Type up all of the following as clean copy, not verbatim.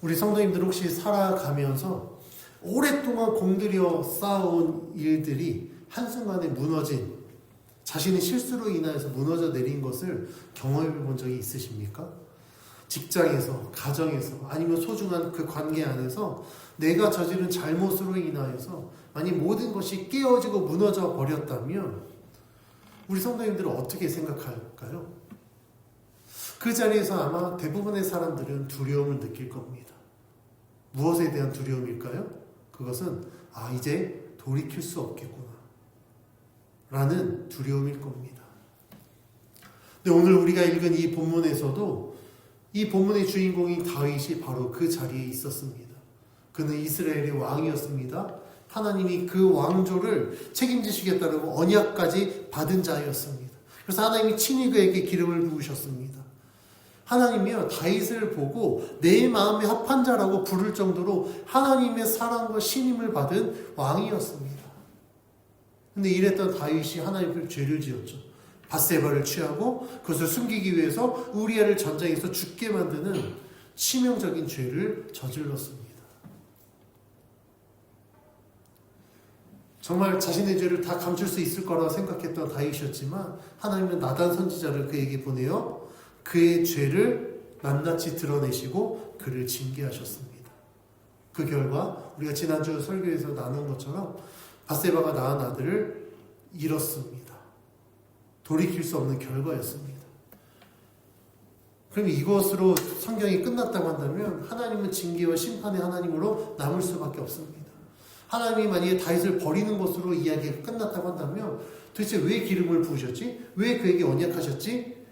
우리 성도님들 혹시 살아가면서 오랫동안 공들여 쌓아온 일들이 한순간에 무너진, 자신의 실수로 인하여서 무너져 내린 것을 경험해 본 적이 있으십니까? 직장에서, 가정에서, 아니면 소중한 그 관계 안에서 내가 저지른 잘못으로 인하여서 만약 모든 것이 깨어지고 무너져 버렸다면 우리 성도님들은 어떻게 생각할까요? 그 자리에서 아마 대부분의 사람들은 두려움을 느낄 겁니다. 무엇에 대한 두려움일까요? 그것은 이제 돌이킬 수 없겠구나 라는 두려움일 겁니다. 근데 오늘 우리가 읽은 이 본문에서도 이 본문의 주인공인 다윗이 바로 그 자리에 있었습니다. 그는 이스라엘의 왕이었습니다. 하나님이 그 왕조를 책임지시겠다고 언약까지 받은 자였습니다. 그래서 하나님이 친히 그에게 기름을 부으셨습니다. 하나님이요, 다윗을 보고 내 마음에 합한 자라고 부를 정도로 하나님의 사랑과 신임을 받은 왕이었습니다. 근데 이랬던 다윗이 하나님께 죄를 지었죠. 밧세바를 취하고 그것을 숨기기 위해서 우리아를 전장에서 죽게 만드는 치명적인 죄를 저질렀습니다. 정말 자신의 죄를 다 감출 수 있을 거라고 생각했던 다윗이었지만 하나님은 나단 선지자를 그에게 보내어 그의 죄를 낱낱이 드러내시고 그를 징계하셨습니다. 그 결과 우리가 지난주 설교에서 나눈 것처럼 밧세바가 낳은 아들을 잃었습니다. 돌이킬 수 없는 결과였습니다. 그럼 이것으로 성경이 끝났다고 한다면 하나님은 징계와 심판의 하나님으로 남을 수밖에 없습니다. 하나님이 만약에 다윗을 버리는 것으로 이야기가 끝났다고 한다면 도대체 왜 기름을 부으셨지? 왜 그에게 언약하셨지?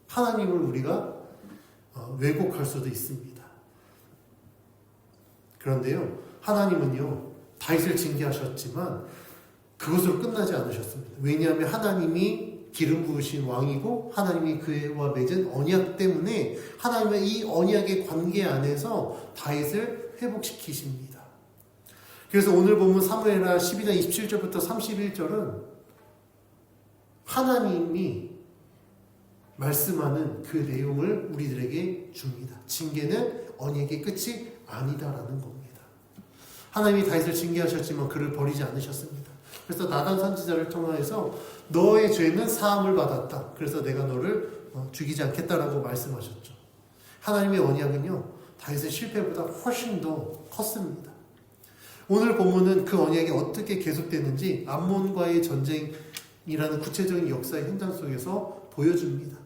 하나님을 우리가 왜곡할 수도 있습니다. 그런데요, 하나님은요, 다윗을 징계하셨지만 그것으로 끝나지 않으셨습니다. 왜냐하면 하나님이 기름 부으신 왕이고 하나님이 그와 맺은 언약 때문에 하나님의 이 언약의 관계 안에서 다윗을 회복시키십니다. 그래서 오늘 보면 사무엘하 12장 27절부터 31절은 하나님이 말씀하는 그 내용을 우리들에게 줍니다. 징계는 언약의 끝이 아니다라는 겁니다. 하나님이 다윗을 징계하셨지만 그를 버리지 않으셨습니다. 그래서 나단 선지자를 통해서 너의 죄는 사함을 받았다. 그래서 내가 너를 죽이지 않겠다라고 말씀하셨죠. 하나님의 언약은요, 다윗의 실패보다 훨씬 더 컸습니다. 오늘 본문은 그 언약이 어떻게 계속되는지 암몬과의 전쟁이라는 구체적인 역사의 현장 속에서 보여줍니다.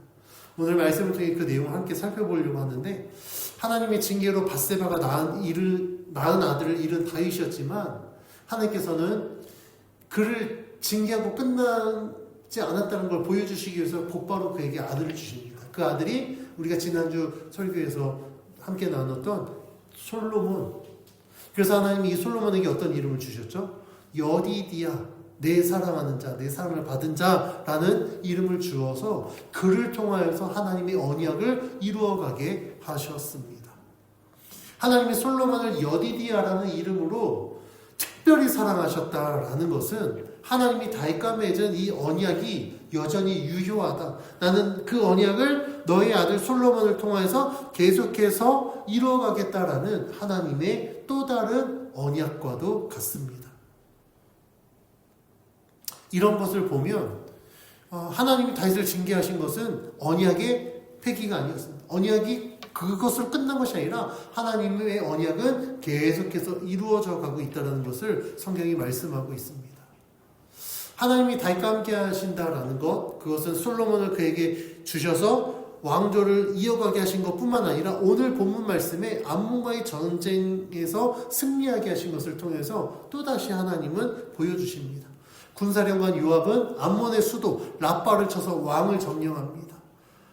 오늘 말씀을 통해 그 내용을 함께 살펴보려고 하는데 하나님의 징계로 밧세바가 낳은 아들을 잃은 다윗이었지만 하나님께서는 그를 징계하고 끝나지 않았다는 걸 보여주시기 위해서 곧바로 그에게 아들을 주십니다. 그 아들이 우리가 지난주 설교에서 함께 나눴던 솔로몬. 그래서 하나님이 이 솔로몬에게 어떤 이름을 주셨죠? 여디디야, 내 사랑하는 자, 내 사랑을 받은 자라는 이름을 주어서 그를 통하여서 하나님의 언약을 이루어가게 하셨습니다. 하나님이 솔로몬을 여디디야라는 이름으로 특별히 사랑하셨다라는 것은 하나님이 다윗과 맺은 이 언약이 여전히 유효하다. 나는 그 언약을 너의 아들 솔로몬을 통해서 계속해서 이루어가겠다라는 하나님의 또 다른 언약과도 같습니다. 이런 것을 보면 하나님이 다윗을 징계하신 것은 언약의 폐기가 아니었습니다. 언약이 그것으로 끝난 것이 아니라 하나님의 언약은 계속해서 이루어져 가고 있다는 것을 성경이 말씀하고 있습니다. 하나님이 다윗과 함께 하신다라는 것, 그것은 솔로몬을 그에게 주셔서 왕조를 이어가게 하신 것뿐만 아니라 오늘 본문 말씀에 암몬과의 전쟁에서 승리하게 하신 것을 통해서 또다시 하나님은 보여주십니다. 군사령관 요압은 암몬의 수도 라빠를 쳐서 왕을 점령합니다.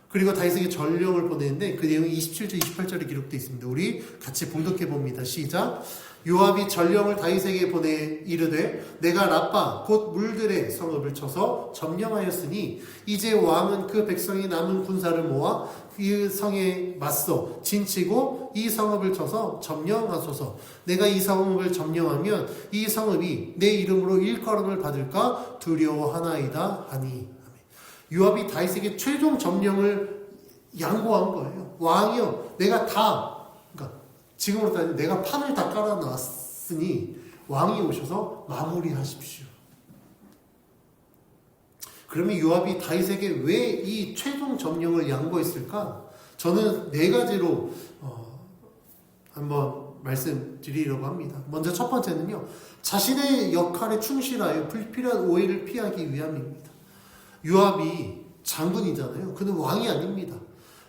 그리고 다윗에게 전령을 보내는데 그 내용이 27절 28절에 기록되어 있습니다. 우리 같이 봉독해 봅니다. 시작. 요압이 전령을 다윗에게 보내 이르되 내가 라빠 곧 물들의 성읍을 쳐서 점령하였으니 이제 왕은 그 백성이 남은 군사를 모아 그 성에 맞서 진치고 이 성읍을 쳐서 점령하소서. 내가 이 성읍을 점령하면 이 성읍이 내 이름으로 일컬음을 받을까 두려워하나이다 하니. 요압이 다윗에게 최종 점령을 양보한 거예요. 왕이여, 내가 다, 그러니까 지금으로 따지면 내가 판을 다 깔아놨으니 왕이 오셔서 마무리하십시오. 그러면 요압이 다윗에게 왜 이 최종 점령을 양보했을까? 저는 네 가지로 한번 말씀드리려고 합니다. 먼저 첫 번째는요, 자신의 역할에 충실하여 불필요한 오해를 피하기 위함입니다. 요압이 장군이잖아요. 그는 왕이 아닙니다.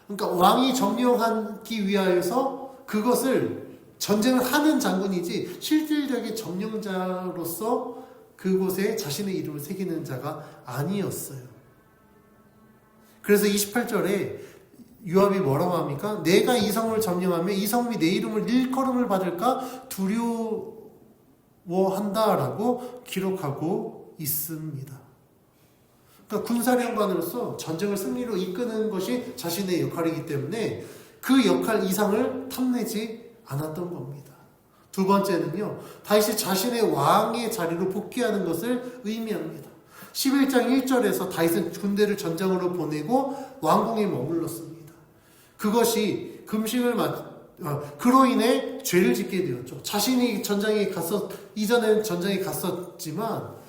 그러니까 왕이 점령하기 위하여서 그것을 전쟁을 하는 장군이지 실질적인 점령자로서 그곳에 자신의 이름을 새기는 자가 아니었어요. 그래서 28절에 요압이 뭐라고 합니까? 내가 이 성을 점령하면 이 성이 내 이름을 일컬음을 받을까 두려워한다라고 기록하고 있습니다. 그러니까 군사령관으로서 전쟁을 승리로 이끄는 것이 자신의 역할이기 때문에 그 역할 이상을 탐내지 않았던 겁니다. 두 번째는요, 다윗이 자신의 왕의 자리로 복귀하는 것을 의미합니다. 11장 1절에서 다윗은 군대를 전장으로 보내고 왕궁에 머물렀습니다. 그것이 그로 인해 죄를 짓게 되었죠. 자신이 이전에는 전장에 갔었지만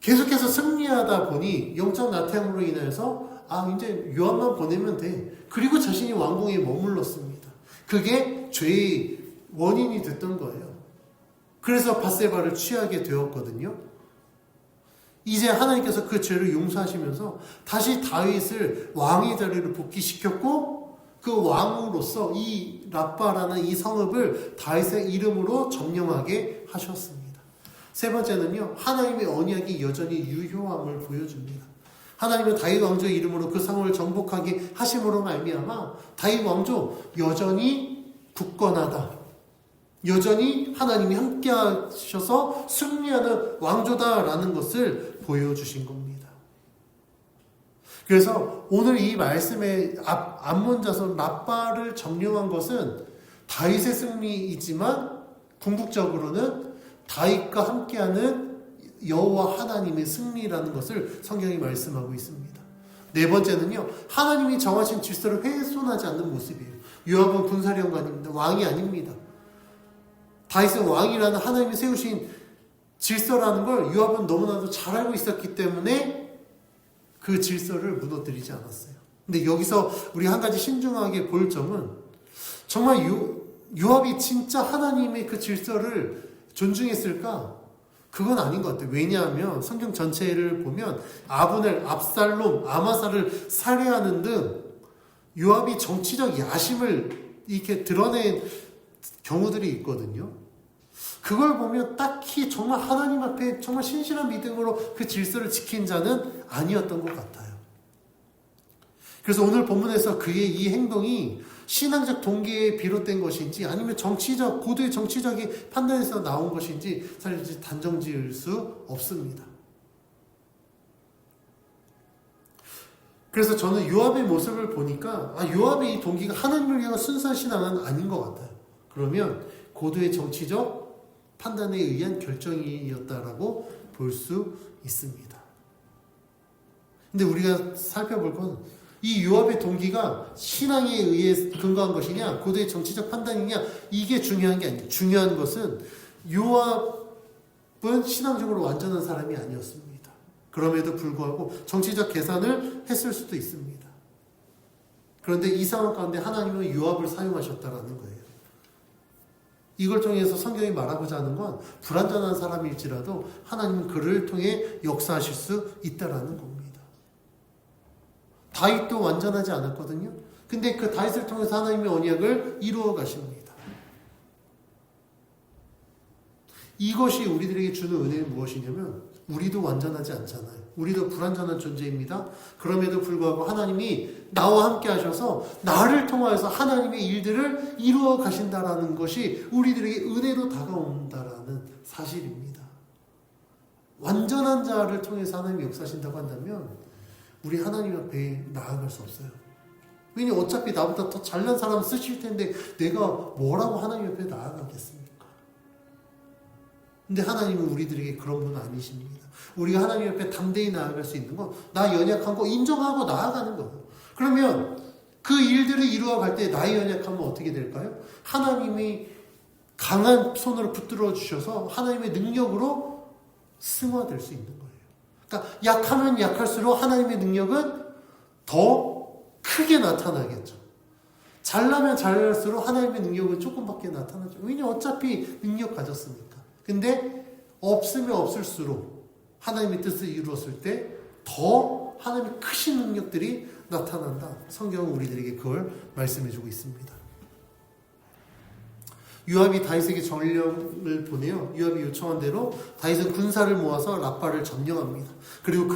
계속해서 승리하다 보니 영적 나태함으로 인해서 이제 요압만 보내면 돼. 그리고 자신이 왕궁에 머물렀습니다. 그게 죄의 원인이 됐던 거예요. 그래서 밧세바를 취하게 되었거든요. 이제 하나님께서 그 죄를 용서하시면서 다시 다윗을 왕의 자리로 복귀시켰고 그 왕으로서 이 랍바라는 이 성읍을 다윗의 이름으로 점령하게 하셨습니다. 세 번째는요, 하나님의 언약이 여전히 유효함을 보여줍니다. 하나님은 다윗 왕조의 이름으로 그 성을 정복하게 하심으로 말미암아 다윗 왕조 여전히 굳건하다. 여전히 하나님이 함께 하셔서 승리하는 왕조다라는 것을 보여주신 겁니다. 그래서 오늘 이 말씀의 앞문자서 랍바를 점령한 것은 다윗의 승리이지만 궁극적으로는 다윗과 함께하는 여호와 하나님의 승리라는 것을 성경이 말씀하고 있습니다. 네 번째는요, 하나님이 정하신 질서를 훼손하지 않는 모습이에요. 요압은 군사령관입니다. 왕이 아닙니다. 다윗은 왕이라는 하나님이 세우신 질서라는 걸 요압은 너무나도 잘 알고 있었기 때문에 그 질서를 무너뜨리지 않았어요. 근데 여기서 우리 한 가지 신중하게 볼 점은 정말 요압이 진짜 하나님의 그 질서를 존중했을까? 그건 아닌 것 같아요. 왜냐하면 성경 전체를 보면 아브넬, 압살롬, 아마사를 살해하는 등 요압이 정치적 야심을 이렇게 드러낸 경우들이 있거든요. 그걸 보면 딱히 정말 하나님 앞에 정말 신실한 믿음으로 그 질서를 지킨 자는 아니었던 것 같아요. 그래서 오늘 본문에서 그의 이 행동이 신앙적 동기에 비롯된 것인지 아니면 고도의 정치적인 판단에서 나온 것인지 사실 단정 지을 수 없습니다. 그래서 저는 요압의 모습을 보니까 요압의 이 동기가 하나님을 위한 순수한 신앙은 아닌 것 같아요. 그러면 고도의 정치적 판단에 의한 결정이었다라고 볼 수 있습니다. 근데 우리가 살펴볼 건 이 요압의 동기가 신앙에 의해 근거한 것이냐 고도의 정치적 판단이냐 이게 중요한 게 아니에요. 중요한 것은 요압은 신앙적으로 완전한 사람이 아니었습니다. 그럼에도 불구하고 정치적 계산을 했을 수도 있습니다. 그런데 이 상황 가운데 하나님은 요압을 사용하셨다라는 거예요. 이걸 통해서 성경이 말하고자 하는 건 불완전한 사람일지라도 하나님은 그를 통해 역사하실 수 있다라는 겁니다. 다윗도 완전하지 않았거든요. 근데 그 다윗을 통해서 하나님의 언약을 이루어 가십니다. 이것이 우리들에게 주는 은혜는 무엇이냐면 우리도 완전하지 않잖아요. 우리도 불완전한 존재입니다. 그럼에도 불구하고 하나님이 나와 함께 하셔서 나를 통하여서 하나님의 일들을 이루어 가신다라는 것이 우리들에게 은혜로 다가온다라는 사실입니다. 완전한 자를 통해서 하나님이 역사하신다고 한다면 우리 하나님 앞에 나아갈 수 없어요. 왜냐면 어차피 나보다 더 잘난 사람 쓰실 텐데 내가 뭐라고 하나님 앞에 나아가겠습니까? 근데 하나님은 우리들에게 그런 분은 아니십니다. 우리가 하나님 앞에 담대히 나아갈 수 있는 건 나 연약한 거 인정하고 나아가는 거예요. 그러면 그 일들을 이루어 갈 때 나의 연약함은 어떻게 될까요? 하나님이 강한 손으로 붙들어 주셔서 하나님의 능력으로 승화될 수 있는 거예요. 그러니까 약하면 약할수록 하나님의 능력은 더 크게 나타나겠죠. 잘나면 잘날수록 하나님의 능력은 조금밖에 나타나죠. 왜냐하면 어차피 능력 가졌으니까. 근데 없으면 없을수록 하나님의 뜻을 이루었을 때 더 하나님의 크신 능력들이 나타난다. 성경은 우리들에게 그걸 말씀해주고 있습니다. 요압이 다윗에게 전령을 보내요. 요압이 요청한 대로 다윗은 군사를 모아서 랍바를 점령합니다. 그리고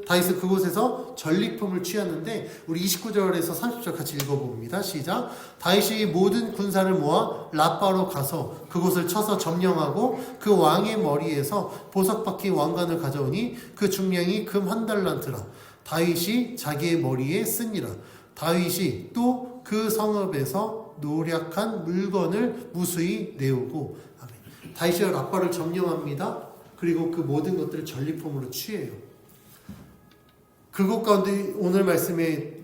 다윗은 그곳에서 전리품을 취하는데 우리 29절에서 30절 같이 읽어봅니다. 시작. 다윗이 모든 군사를 모아 랍바로 가서 그곳을 쳐서 점령하고 그 왕의 머리에서 보석 박힌 왕관을 가져오니 그 중량이 금 1달란트라. 다윗이 자기의 머리에 쓰니라. 다윗이 또 그 성읍에서 노략한 물건을 무수히 내오고. 아멘. 다윗이 랍바를 점령합니다. 그리고 그 모든 것들을 전리품으로 취해요. 그것 가운데 오늘 말씀에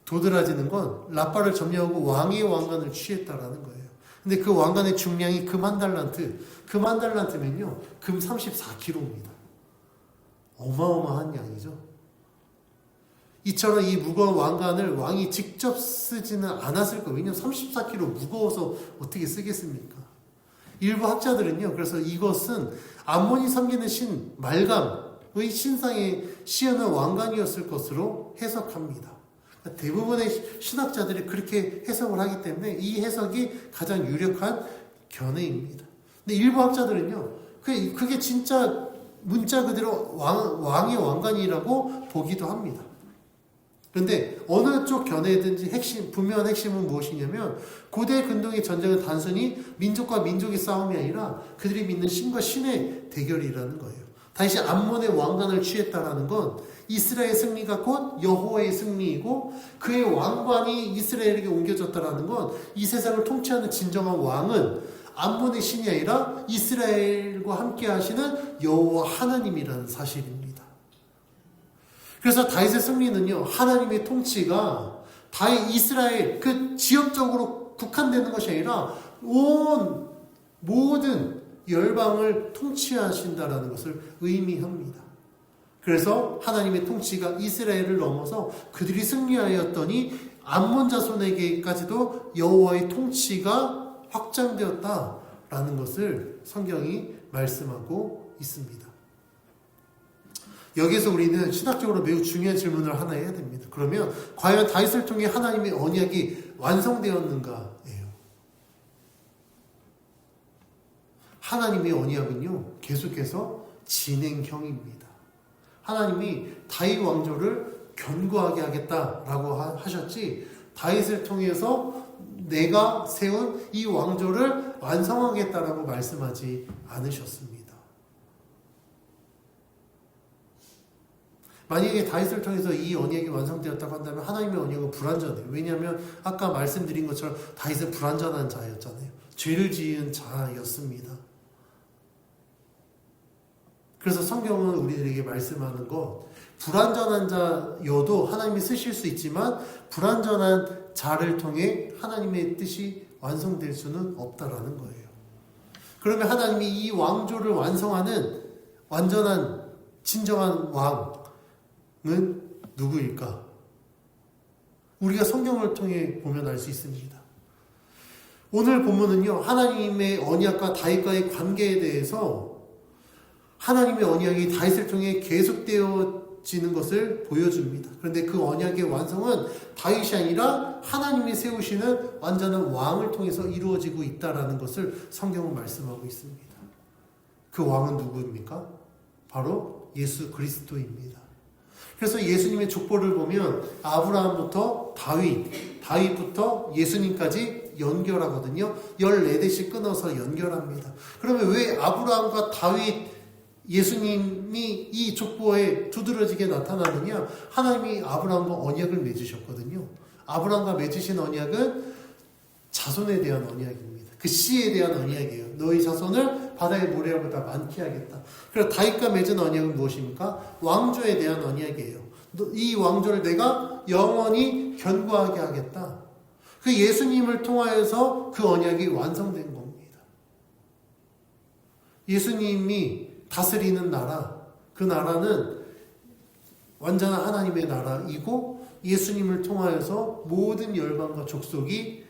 도드라지는 건 랍바를 점령하고 왕의 왕관을 취했다라는 거예요. 근데 그 왕관의 중량이 금 1달란트. 금 1달란트면요. 금 34kg입니다. 어마어마한 양이죠. 이처럼 이 무거운 왕관을 왕이 직접 쓰지는 않았을 거예요. 왜냐하면 34kg 무거워서 어떻게 쓰겠습니까? 일부 학자들은요. 그래서 이것은 암몬이 섬기는 신 말감의 신상에 씌우는 왕관이었을 것으로 해석합니다. 대부분의 신학자들이 그렇게 해석을 하기 때문에 이 해석이 가장 유력한 견해입니다. 근데 일부 학자들은요. 그게 진짜 문자 그대로 왕의 왕관이라고 보기도 합니다. 그런데 어느 쪽 견해든지 분명한 핵심은 무엇이냐면 고대 근동의 전쟁은 단순히 민족과 민족의 싸움이 아니라 그들이 믿는 신과 신의 대결이라는 거예요. 다시 암몬의 왕관을 취했다라는 건 이스라엘의 승리가 곧 여호와의 승리이고 그의 왕관이 이스라엘에게 옮겨졌다라는 건 이 세상을 통치하는 진정한 왕은 암몬의 신이 아니라 이스라엘과 함께 하시는 여호와 하나님이라는 사실입니다. 그래서 다윗의 승리는요, 하나님의 통치가 이스라엘 그 지역적으로 국한되는 것이 아니라 온 모든 열방을 통치하신다라는 것을 의미합니다. 그래서 하나님의 통치가 이스라엘을 넘어서 그들이 승리하였더니 암몬 자손에게까지도 여호와의 통치가 확장되었다라는 것을 성경이 말씀하고 있습니다. 여기서 우리는 신학적으로 매우 중요한 질문을 하나 해야 됩니다. 그러면 과연 다윗을 통해 하나님의 언약이 완성되었는가예요. 하나님의 언약은요, 계속해서 진행형입니다. 하나님이 다윗 왕조를 견고하게 하겠다라고 하셨지, 다윗을 통해서 내가 세운 이 왕조를 완성하겠다라고 말씀하지 않으셨습니다. 만약에 다윗을 통해서 이 언약이 완성되었다고 한다면 하나님의 언약은 불완전해요. 왜냐하면 아까 말씀드린 것처럼 다윗은 불완전한 자였잖아요. 죄를 지은 자였습니다. 그래서 성경은 우리들에게 말씀하는 것, 불완전한 자여도 하나님이 쓰실 수 있지만 불완전한 자를 통해 하나님의 뜻이 완성될 수는 없다라는 거예요. 그러면 하나님이 이 왕조를 완성하는 완전한 진정한 왕은 누구일까? 우리가 성경을 통해 보면 알 수 있습니다. 오늘 본문은요, 하나님의 언약과 다윗과의 관계에 대해서 하나님의 언약이 다윗을 통해 계속되어지는 것을 보여줍니다. 그런데 그 언약의 완성은 다윗이 아니라 하나님이 세우시는 완전한 왕을 통해서 이루어지고 있다는 것을 성경은 말씀하고 있습니다. 그 왕은 누구입니까? 바로 예수 그리스도입니다. 그래서 예수님의 족보를 보면 아브라함부터 다윗부터 예수님까지 연결하거든요. 14대씩 끊어서 연결합니다. 그러면 왜 아브라함과 다윗, 예수님이 이 족보에 두드러지게 나타나느냐? 하나님이 아브라함과 언약을 맺으셨거든요. 아브라함과 맺으신 언약은 자손에 대한 언약입니다. 그 씨에 대한 언약이에요. 너희 자손을 바다의 모래보다 많게 하겠다. 그리고 다윗과 맺은 언약은 무엇입니까? 왕조에 대한 언약이에요. 이 왕조를 내가 영원히 견고하게 하겠다. 그 예수님을 통하여서 그 언약이 완성된 겁니다. 예수님이 다스리는 나라, 그 나라는 완전한 하나님의 나라이고 예수님을 통하여서 모든 열방과 족속이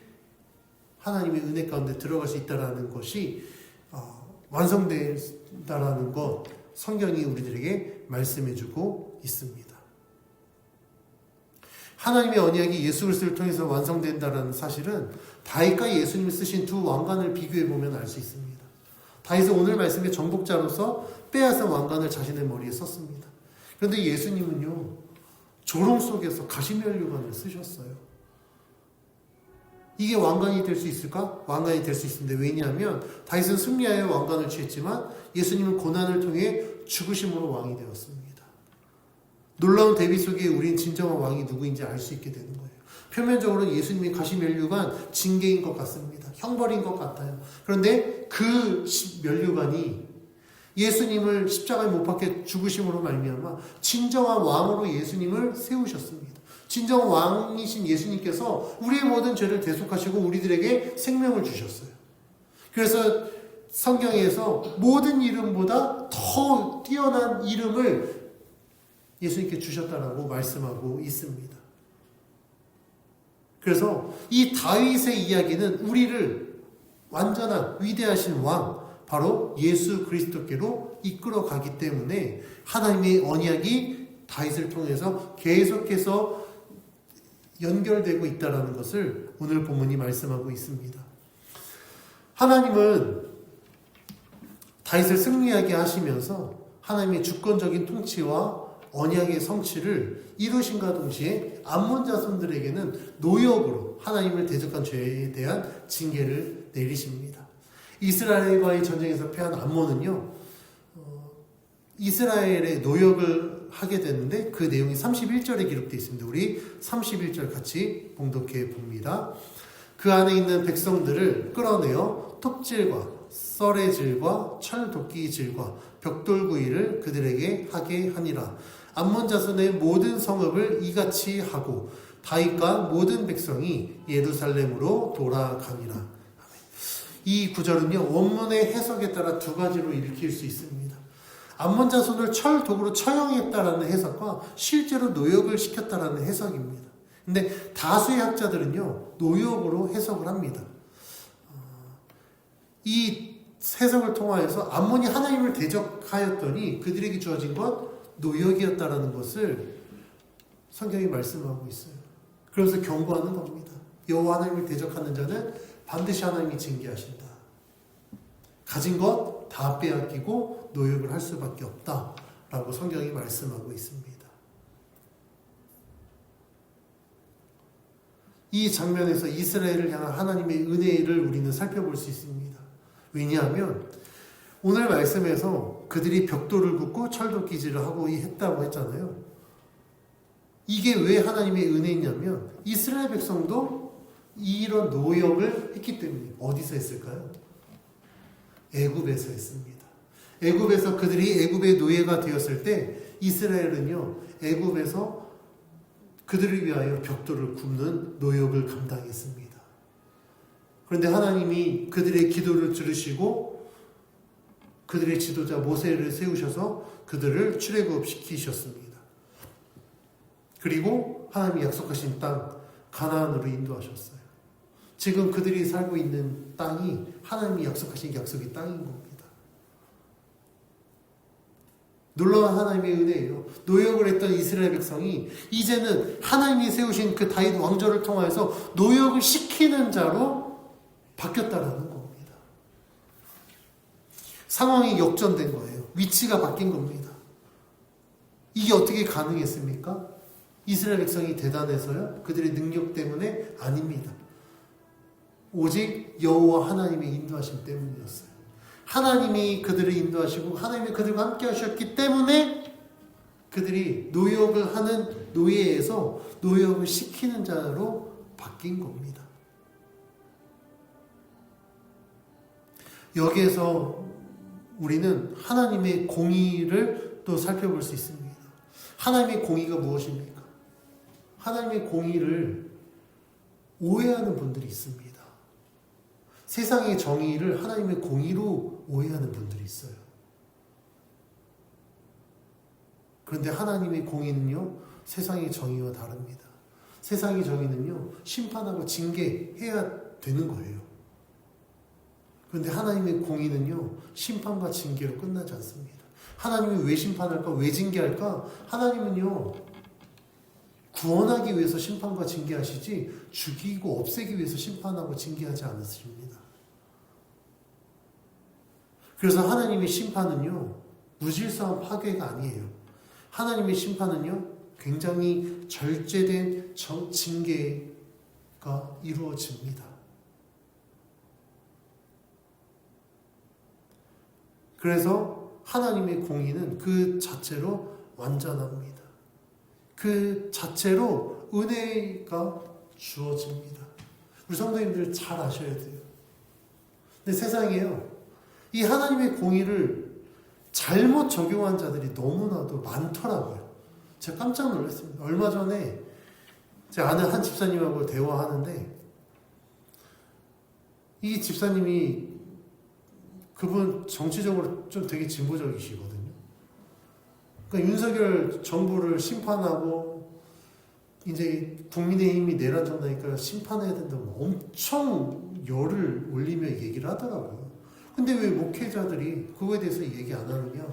하나님의 은혜 가운데 들어갈 수 있다는 것이 완성된다라는 것 성경이 우리들에게 말씀해주고 있습니다. 하나님의 언약이 예수 그리스도를 통해서 완성된다는 사실은 다윗과 예수님이 쓰신 두 왕관을 비교해보면 알 수 있습니다. 다윗은 오늘 말씀의 정복자로서 빼앗은 왕관을 자신의 머리에 썼습니다. 그런데 예수님은요, 조롱 속에서 가시면류관을 쓰셨어요. 이게 왕관이 될 수 있을까? 왕관이 될 수 있습니다. 왜냐하면 다윗은 승리하여 왕관을 취했지만 예수님은 고난을 통해 죽으심으로 왕이 되었습니다. 놀라운 대비 속에 우린 진정한 왕이 누구인지 알 수 있게 되는 거예요. 표면적으로는 예수님이 가시면류관 징계인 것 같습니다. 형벌인 것 같아요. 그런데 그 면류관이 예수님을 십자가에 못 박혀 죽으심으로 말미암아 진정한 왕으로 예수님을 세우셨습니다. 진정 왕이신 예수님께서 우리의 모든 죄를 대속하시고 우리들에게 생명을 주셨어요. 그래서 성경에서 모든 이름보다 더 뛰어난 이름을 예수님께 주셨다라고 말씀하고 있습니다. 그래서 이 다윗의 이야기는 우리를 완전한 위대하신 왕, 바로 예수 그리스도께로 이끌어가기 때문에 하나님의 언약이 다윗을 통해서 계속해서 연결되고 있다는 것을 오늘 본문이 말씀하고 있습니다. 하나님은 다윗을 승리하게 하시면서 하나님의 주권적인 통치와 언약의 성취를 이루신과 동시에 암몬 자손들에게는 노역으로 하나님을 대적한 죄에 대한 징계를 내리십니다. 이스라엘과의 전쟁에서 패한 암몬은요, 이스라엘의 노역을 하게 되는데 그 내용이 31절에 기록되어 있습니다. 우리 31절 같이 봉독해 봅니다. 그 안에 있는 백성들을 끌어내어 톱질과 썰의질과 철도끼질과 벽돌구이를 그들에게 하게 하니라. 암몬 자손의 모든 성읍을 이같이 하고 다윗과 모든 백성이 예루살렘으로 돌아가니라. 이 구절은요, 원문의 해석에 따라 두 가지로 읽힐 수 있습니다. 암몬 자손을 철 도구로 처형했다라는 해석과 실제로 노역을 시켰다라는 해석입니다. 근데 다수의 학자들은요, 노역으로 해석을 합니다. 이 해석을 통하여서 암몬이 하나님을 대적하였더니 그들에게 주어진 것 노역이었다라는 것을 성경이 말씀하고 있어요. 그래서 경고하는 겁니다. 여호와 하나님을 대적하는 자는 반드시 하나님이 징계하신다. 가진 것 다 빼앗기고 노역을 할 수밖에 없다라고 성경이 말씀하고 있습니다. 이 장면에서 이스라엘을 향한 하나님의 은혜를 우리는 살펴볼 수 있습니다. 왜냐하면 오늘 말씀에서 그들이 벽돌을 굽고 철도끼질을 하고 했다고 했잖아요. 이게 왜 하나님의 은혜냐면 이스라엘 백성도 이런 노역을 했기 때문에. 어디서 했을까요? 애굽에서 했습니다. 애굽에서 그들이 애굽의 노예가 되었을 때 이스라엘은요, 애굽에서 그들을 위하여 벽돌을 굽는 노역을 감당했습니다. 그런데 하나님이 그들의 기도를 들으시고 그들의 지도자 모세를 세우셔서 그들을 출애굽시키셨습니다. 그리고 하나님이 약속하신 땅 가나안으로 인도하셨어요. 지금 그들이 살고 있는 땅이 하나님이 약속하신 약속의 땅인 겁니다. 놀라운 하나님의 은혜예요. 노역을 했던 이스라엘 백성이 이제는 하나님이 세우신 그 다윗 왕조를 통해서 노역을 시키는 자로 바뀌었다라는 겁니다. 상황이 역전된 거예요. 위치가 바뀐 겁니다. 이게 어떻게 가능했습니까? 이스라엘 백성이 대단해서요? 그들의 능력 때문에? 아닙니다. 오직 여호와 하나님의 인도하심 때문이었어요. 하나님이 그들을 인도하시고 하나님이 그들과 함께 하셨기 때문에 그들이 노역을 하는 노예에서 노역을 시키는 자로 바뀐 겁니다. 여기에서 우리는 하나님의 공의를 또 살펴볼 수 있습니다. 하나님의 공의가 무엇입니까? 하나님의 공의를 오해하는 분들이 있습니다. 세상의 정의를 하나님의 공의로 오해하는 분들이 있어요. 그런데 하나님의 공의는요, 세상의 정의와 다릅니다. 세상의 정의는요, 심판하고 징계해야 되는 거예요. 그런데 하나님의 공의는요, 심판과 징계로 끝나지 않습니다. 하나님이 왜 심판할까? 왜 징계할까? 하나님은요, 구원하기 위해서 심판과 징계하시지 죽이고 없애기 위해서 심판하고 징계하지 않으십니다. 그래서 하나님의 심판은요, 무질서한 파괴가 아니에요. 하나님의 심판은요, 굉장히 절제된 징계가 이루어집니다. 그래서 하나님의 공의는 그 자체로 완전합니다. 그 자체로 은혜가 주어집니다. 우리 성도님들 잘 아셔야 돼요. 근데 세상에요, 이 하나님의 공의를 잘못 적용한 자들이 너무나도 많더라고요. 제가 깜짝 놀랐습니다. 얼마 전에 제 아는 한 집사님하고 대화하는데, 이 집사님이, 그분 정치적으로 좀 되게 진보적이시거든요. 그러니까 윤석열 정부를 심판하고 이제 국민의힘이 내란 정당이니까 심판해야 된다고 엄청 열을 올리며 얘기를 하더라고요. 근데 왜 목회자들이 그거에 대해서 얘기 안 하느냐?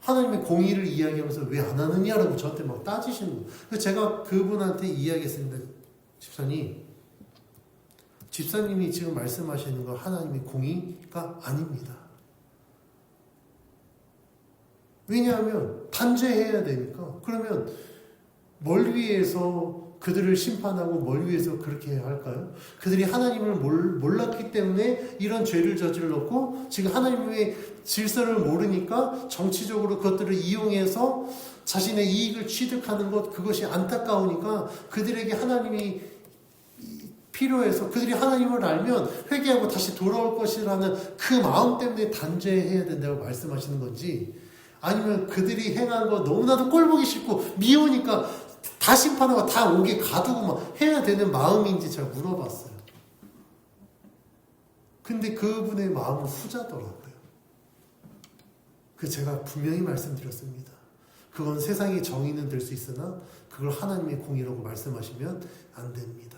하나님의 공의를 이야기하면서 왜 안 하느냐라고 저한테 막 따지시는 거예요. 그래서 제가 그분한테 이야기했습니다. 집사님이 지금 말씀하시는 건 하나님의 공의가 아닙니다. 왜냐하면 단죄해야 되니까. 그러면 뭘 위해서 그들을 심판하고 뭘 위해서 그렇게 해야 할까요? 그들이 하나님을 몰랐기 때문에 이런 죄를 저질렀고, 지금 하나님의 질서를 모르니까 정치적으로 그것들을 이용해서 자신의 이익을 취득하는 것, 그것이 안타까우니까 그들에게 하나님이 필요해서, 그들이 하나님을 알면 회개하고 다시 돌아올 것이라는 그 마음 때문에 단죄해야 된다고 말씀하시는 건지, 아니면 그들이 행한 거 너무나도 꼴보기 싫고 미우니까 다 심판하고 다 옥에 가두고 막 해야 되는 마음인지 제가 물어봤어요. 근데 그분의 마음은 후자더라고요. 제가 분명히 말씀드렸습니다. 그건 세상의 정의는 될 수 있으나 그걸 하나님의 공의라고 말씀하시면 안 됩니다.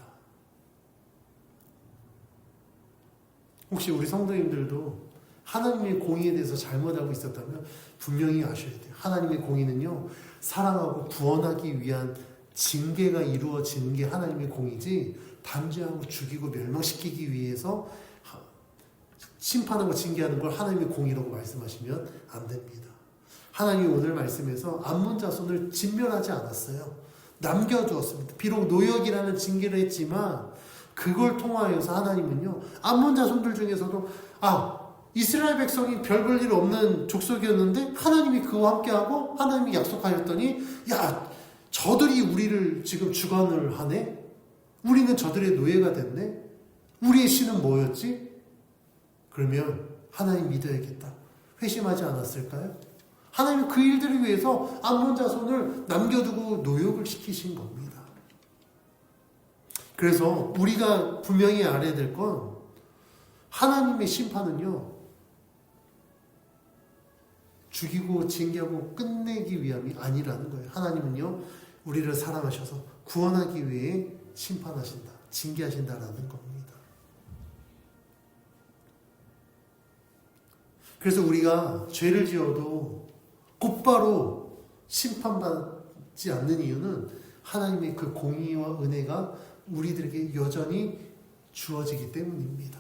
혹시 우리 성도님들도 하나님의 공의에 대해서 잘못하고 있었다면 분명히 아셔야 돼요. 하나님의 공의는요, 사랑하고 구원하기 위한 징계가 이루어지는 게 하나님의 공의지, 단죄하고 죽이고 멸망시키기 위해서 심판하고 징계하는 걸 하나님의 공의라고 말씀하시면 안 됩니다. 하나님이 오늘 말씀에서 암몬 자손을 진멸하지 않았어요. 남겨두었습니다. 비록 노역이라는 징계를 했지만 그걸 통하여서 하나님은요, 암몬 자손들 중에서도 이스라엘 백성이 별 볼 일 없는 족속이었는데 하나님이 그와 함께하고 하나님이 약속하였더니, 저들이 우리를 지금 주관을 하네? 우리는 저들의 노예가 됐네? 우리의 신은 뭐였지? 그러면 하나님 믿어야겠다. 회심하지 않았을까요? 하나님은 그 일들을 위해서 암몬 자손을 남겨두고 노역을 시키신 겁니다. 그래서 우리가 분명히 알아야 될 건, 하나님의 심판은요, 죽이고 징계하고 끝내기 위함이 아니라는 거예요. 하나님은요, 우리를 사랑하셔서 구원하기 위해 심판하신다, 징계하신다라는 겁니다. 그래서 우리가 죄를 지어도 곧바로 심판받지 않는 이유는 하나님의 그 공의와 은혜가 우리들에게 여전히 주어지기 때문입니다.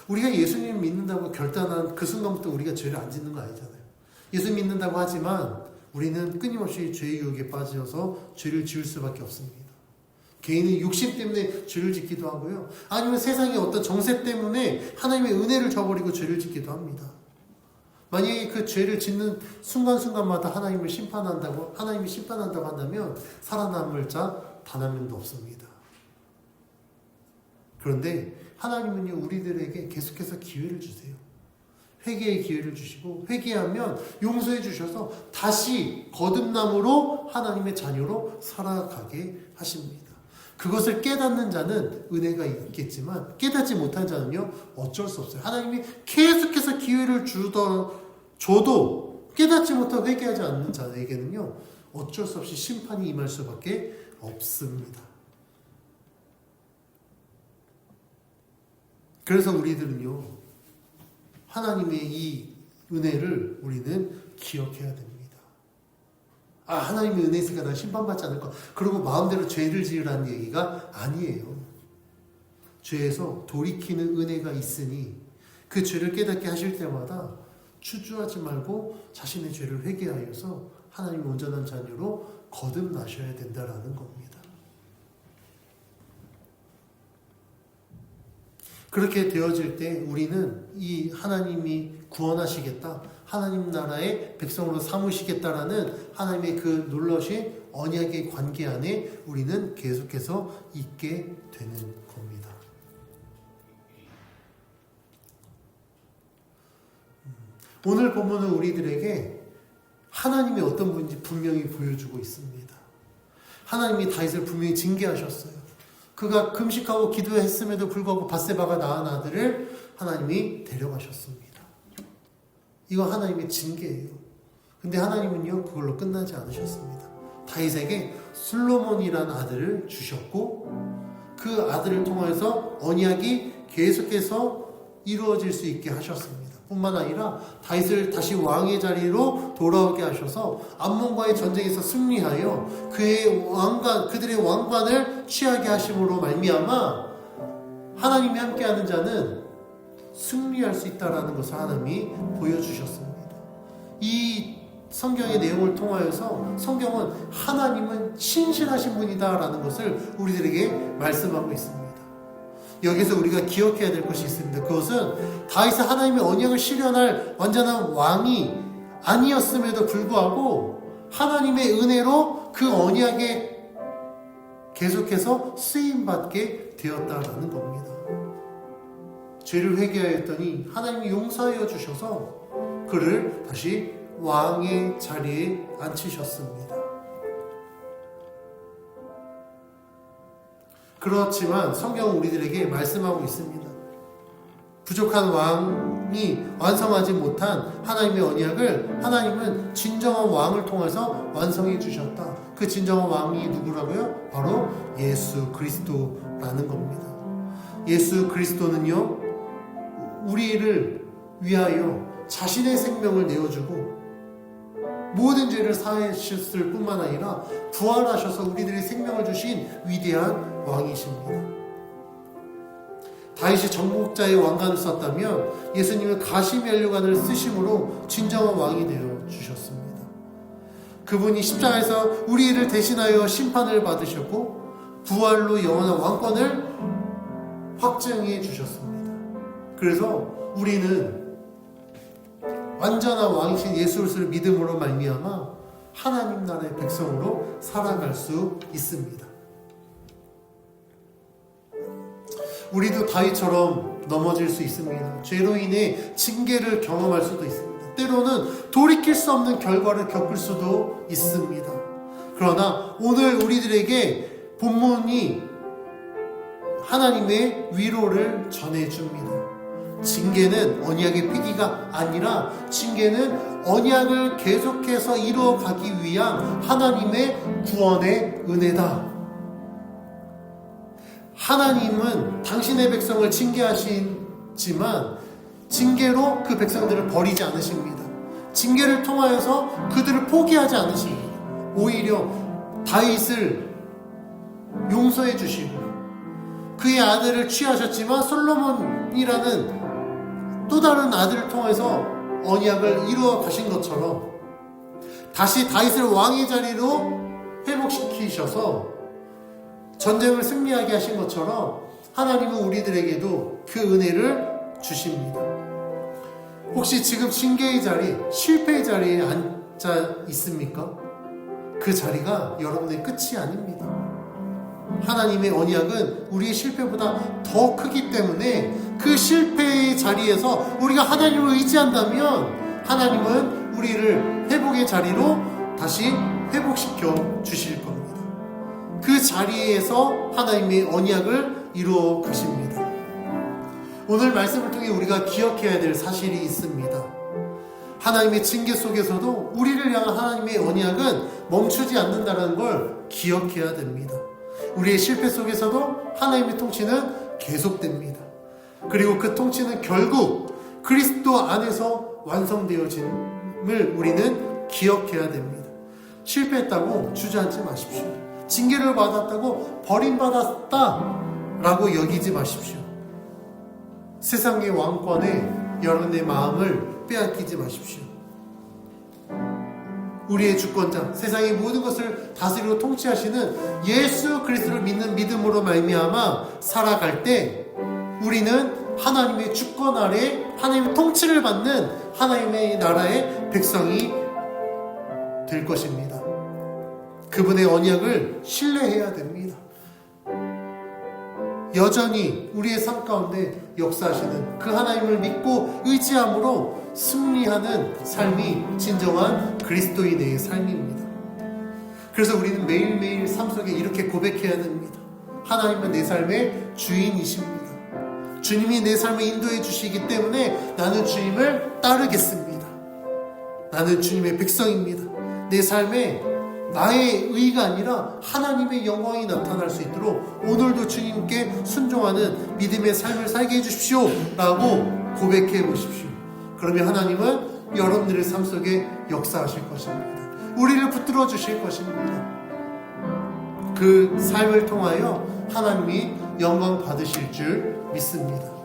우리가 예수님 믿는다고 결단한 그 순간부터 우리가 죄를 안 짓는 거 아니잖아요. 예수 믿는다고 하지만 우리는 끊임없이 죄의 유혹에 빠져서 죄를 지을 수밖에 없습니다. 개인의 욕심 때문에 죄를 짓기도 하고요. 아니면 세상의 어떤 정세 때문에 하나님의 은혜를 저버리고 죄를 짓기도 합니다. 만약에 그 죄를 짓는 순간순간마다 하나님이 심판한다고 한다면 살아남을 자 단 한 명도 없습니다. 그런데 하나님은요, 우리들에게 계속해서 기회를 주세요. 회개의 기회를 주시고, 회개하면 용서해 주셔서 다시 거듭남으로 하나님의 자녀로 살아가게 하십니다. 그것을 깨닫는 자는 은혜가 있겠지만 깨닫지 못한 자는요 어쩔 수 없어요. 하나님이 계속해서 기회를 줘도 깨닫지 못하고 회개하지 않는 자에게는요 어쩔 수 없이 심판이 임할 수밖에 없습니다. 그래서 우리들은요 하나님의 이 은혜를 우리는 기억해야 됩니다. 하나님의 은혜 있으니까 난 심판받지 않을 거. 그리고 마음대로 죄를 지으라는 얘기가 아니에요. 죄에서 돌이키는 은혜가 있으니 그 죄를 깨닫게 하실 때마다 추주하지 말고 자신의 죄를 회개하여서 하나님의 온전한 자녀로 거듭나셔야 된다라는 겁니다. 그렇게 되어질 때 우리는 이 하나님이 구원하시겠다, 하나님 나라의 백성으로 삼으시겠다라는 하나님의 그 놀라신 언약의 관계 안에 우리는 계속해서 있게 되는 겁니다. 오늘 본문은 우리들에게 하나님이 어떤 분인지 분명히 보여주고 있습니다. 하나님이 다윗을 분명히 징계하셨어요. 그가 금식하고 기도했음에도 불구하고 밧세바가 낳은 아들을 하나님이 데려가셨습니다. 이거 하나님의 징계예요. 근데 하나님은요 그걸로 끝나지 않으셨습니다. 다윗에게 솔로몬이라는 아들을 주셨고 그 아들을 통해서 언약이 계속해서 이루어질 수 있게 하셨습니다. 뿐만 아니라 다윗을 다시 왕의 자리로 돌아오게 하셔서 암몬과의 전쟁에서 승리하여 그들의 왕관을 취하게 하심으로 말미암아 하나님이 함께하는 자는 승리할 수 있다라는 것을 하나님이 보여주셨습니다. 이 성경의 내용을 통하여서 성경은 하나님은 신실하신 분이다라는 것을 우리들에게 말씀하고 있습니다. 여기서 우리가 기억해야 될 것이 있습니다. 그것은 다윗은 하나님의 언약을 실현할 완전한 왕이 아니었음에도 불구하고 하나님의 은혜로 그 언약에 계속해서 쓰임받게 되었다라는 겁니다. 죄를 회개하였더니 하나님이 용서하여 주셔서 그를 다시 왕의 자리에 앉히셨습니다. 그렇지만 성경은 우리들에게 말씀하고 있습니다. 부족한 왕이 완성하지 못한 하나님의 언약을 하나님은 진정한 왕을 통해서 완성해 주셨다. 그 진정한 왕이 누구라고요? 바로 예수 그리스도라는 겁니다. 예수 그리스도는요 우리를 위하여 자신의 생명을 내어주고 모든 죄를 사하셨을 뿐만 아니라 부활하셔서 우리들의 생명을 주신 위대한 왕이십니다. 다윗이 정복자의 왕관을 썼다면 예수님은 가시면류관을 쓰심으로 진정한 왕이 되어 주셨습니다. 그분이 십자가에서 우리를 대신하여 심판을 받으셨고 부활로 영원한 왕권을 확증해 주셨습니다. 그래서 우리는 완전한 왕이신 예수 그리스도를 믿음으로 말미암아 하나님 나라의 백성으로 살아갈 수 있습니다. 우리도 다윗처럼 넘어질 수 있습니다. 죄로 인해 징계를 경험할 수도 있습니다. 때로는 돌이킬 수 없는 결과를 겪을 수도 있습니다. 그러나 오늘 우리들에게 본문이 하나님의 위로를 전해줍니다. 징계는 언약의 폐기가 아니라 징계는 언약을 계속해서 이루어가기 위한 하나님의 구원의 은혜다. 하나님은 당신의 백성을 징계하시지만 징계로 그 백성들을 버리지 않으십니다. 징계를 통하여서 그들을 포기하지 않으십니다. 오히려 다윗을 용서해 주시고 그의 아들을 취하셨지만 솔로몬이라는 또 다른 아들을 통해서 언약을 이루어 가신 것처럼 다시 다윗을 왕의 자리로 회복시키셔서 전쟁을 승리하게 하신 것처럼 하나님은 우리들에게도 그 은혜를 주십니다. 혹시 지금 징계의 자리, 실패의 자리에 앉아 있습니까? 그 자리가 여러분의 끝이 아닙니다. 하나님의 언약은 우리의 실패보다 더 크기 때문에 그 실패의 자리에서 우리가 하나님을 의지한다면 하나님은 우리를 회복의 자리로 다시 회복시켜 주실 겁니다. 그 자리에서 하나님의 언약을 이루어 가십니다. 오늘 말씀을 통해 우리가 기억해야 될 사실이 있습니다. 하나님의 징계 속에서도 우리를 향한 하나님의 언약은 멈추지 않는다는 걸 기억해야 됩니다. 우리의 실패 속에서도 하나님의 통치는 계속됩니다. 그리고 그 통치는 결국 그리스도 안에서 완성되어짐을 우리는 기억해야 됩니다. 실패했다고 주저앉지 마십시오. 징계를 받았다고 버림받았다라고 여기지 마십시오. 세상의 왕권에 여러분의 마음을 빼앗기지 마십시오. 우리의 주권자, 세상의 모든 것을 다스리고 통치하시는 예수 그리스도를 믿는 믿음으로 말미암아 살아갈 때 우리는 하나님의 주권 아래 하나님의 통치를 받는 하나님의 나라의 백성이 될 것입니다. 그분의 언약을 신뢰해야 됩니다. 여전히 우리의 삶 가운데 역사하시는 그 하나님을 믿고 의지함으로 승리하는 삶이 진정한 그리스도인의 삶입니다. 그래서 우리는 매일매일 삶 속에 이렇게 고백해야 됩니다. 하나님은 내 삶의 주인이십니다. 주님이 내 삶을 인도해 주시기 때문에 나는 주님을 따르겠습니다. 나는 주님의 백성입니다. 내 삶에 나의 의가 아니라 하나님의 영광이 나타날 수 있도록 오늘도 주님께 순종하는 믿음의 삶을 살게 해주십시오 라고 고백해 보십시오. 그러면 하나님은 여러분들의 삶 속에 역사하실 것입니다. 우리를 붙들어 주실 것입니다. 그 삶을 통하여 하나님이 영광 받으실 줄 믿습니다.